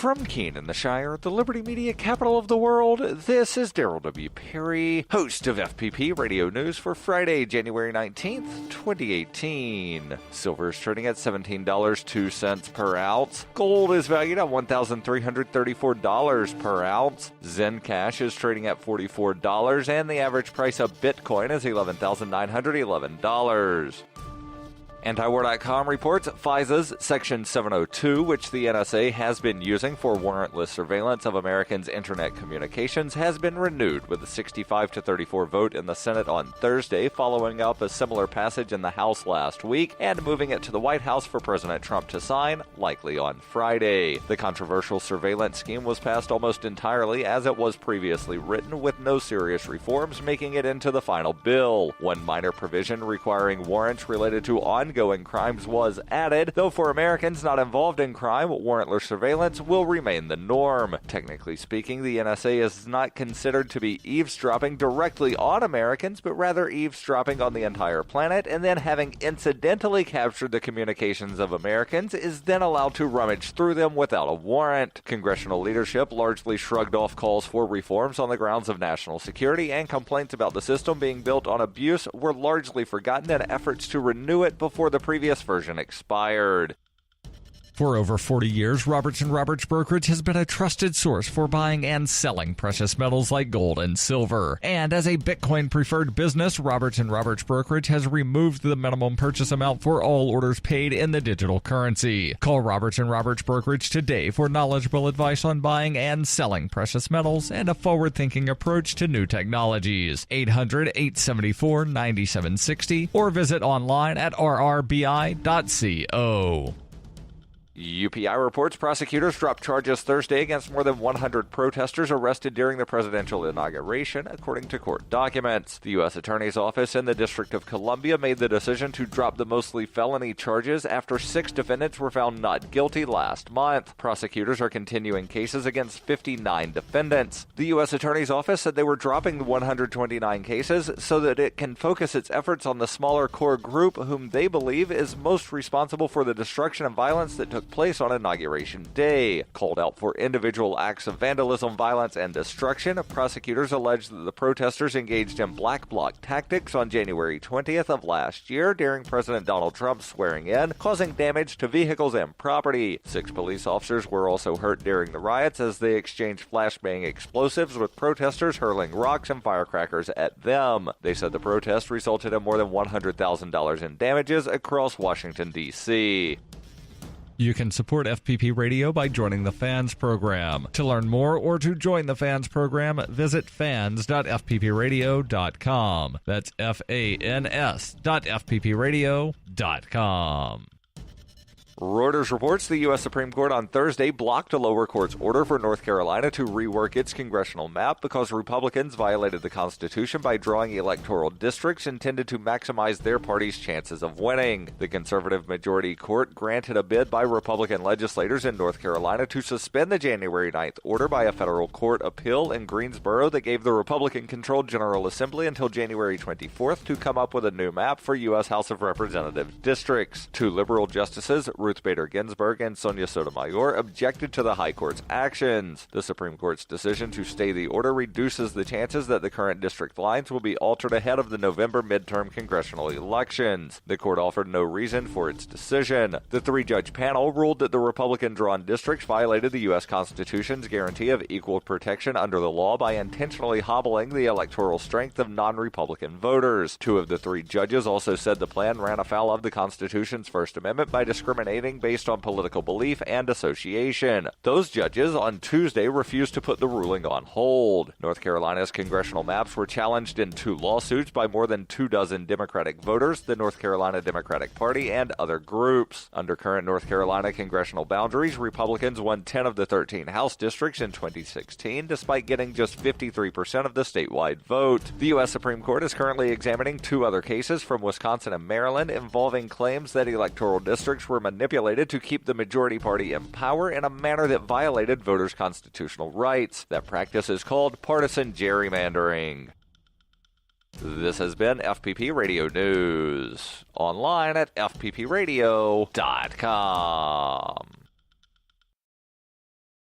From Keene in the Shire, the Liberty Media capital of the world, this is Daryl W. Perry, host of FPP Radio News for Friday, January 19th, 2018. Silver is trading at $17.02 per ounce. Gold is valued at $1,334 per ounce. Zen Cash is trading at $44, and the average price of Bitcoin is $11,911. Antiwar.com reports FISA's Section 702, which the NSA has been using for warrantless surveillance of Americans' internet communications, has been renewed with a 65-34 vote in the Senate on Thursday, following up a similar passage in the House last week and moving it to the White House for President Trump to sign, likely on Friday. The controversial surveillance scheme was passed almost entirely as it was previously written, with no serious reforms making it into the final bill. One minor provision requiring warrants related to ongoing crimes was added, though for Americans not involved in crime, warrantless surveillance will remain the norm. Technically speaking, the NSA is not considered to be eavesdropping directly on Americans, but rather eavesdropping on the entire planet, and then having incidentally captured the communications of Americans is then allowed to rummage through them without a warrant. Congressional leadership largely shrugged off calls for reforms on the grounds of national security, and complaints about the system being built on abuse were largely forgotten in efforts to renew it before the previous version expired. For over 40 years, Roberts & Roberts Brokerage has been a trusted source for buying and selling precious metals like gold and silver. And as a Bitcoin-preferred business, Roberts & Roberts Brokerage has removed the minimum purchase amount for all orders paid in the digital currency. Call Roberts & Roberts Brokerage today for knowledgeable advice on buying and selling precious metals and a forward-thinking approach to new technologies. 800-874-9760 or visit online at rrbi.co. UPI reports prosecutors dropped charges Thursday against more than 100 protesters arrested during the presidential inauguration, according to court documents. The U.S. Attorney's Office in the District of Columbia made the decision to drop the mostly felony charges after 6 defendants were found not guilty last month. Prosecutors are continuing cases against 59 defendants. The U.S. Attorney's Office said they were dropping the 129 cases so that it can focus its efforts on the smaller core group whom they believe is most responsible for the destruction and violence that took place on Inauguration Day. Called out for individual acts of vandalism, violence, and destruction, prosecutors allege that the protesters engaged in black bloc tactics on January 20th of last year during President Donald Trump's swearing in, causing damage to vehicles and property. 6 police officers were also hurt during the riots as they exchanged flashbang explosives with protesters hurling rocks and firecrackers at them. They said the protest resulted in more than $100,000 in damages across Washington, D.C. You can support FPP Radio by joining the Fans program. To learn more or to join the Fans program, visit fans.fppradio.com. That's fans.fppradio.com. Reuters reports the U.S. Supreme Court on Thursday blocked a lower court's order for North Carolina to rework its congressional map because Republicans violated the Constitution by drawing electoral districts intended to maximize their party's chances of winning. The conservative majority court granted a bid by Republican legislators in North Carolina to suspend the January 9th order by a federal court appeal in Greensboro that gave the Republican-controlled General Assembly until January 24th to come up with a new map for U.S. House of Representatives districts. 2 liberal justices, Ruth Bader Ginsburg and Sonia Sotomayor, objected to the High Court's actions. The Supreme Court's decision to stay the order reduces the chances that the current district lines will be altered ahead of the November midterm congressional elections. The court offered no reason for its decision. The 3-judge panel ruled that the Republican-drawn districts violated the U.S. Constitution's guarantee of equal protection under the law by intentionally hobbling the electoral strength of non-Republican voters. 2 of the 3 judges also said the plan ran afoul of the Constitution's First Amendment by discriminating based on political belief and association. Those judges on Tuesday refused to put the ruling on hold. North Carolina's congressional maps were challenged in 2 lawsuits by more than 24 Democratic voters, the North Carolina Democratic Party, and other groups. Under current North Carolina congressional boundaries, Republicans won 10 of the 13 House districts in 2016, despite getting just 53% of the statewide vote. The U.S. Supreme Court is currently examining 2 other cases from Wisconsin and Maryland involving claims that electoral districts were manipulated to keep the majority party in power in a manner that violated voters' constitutional rights. That practice is called partisan gerrymandering. This has been FPP Radio News, online at fppradio.com.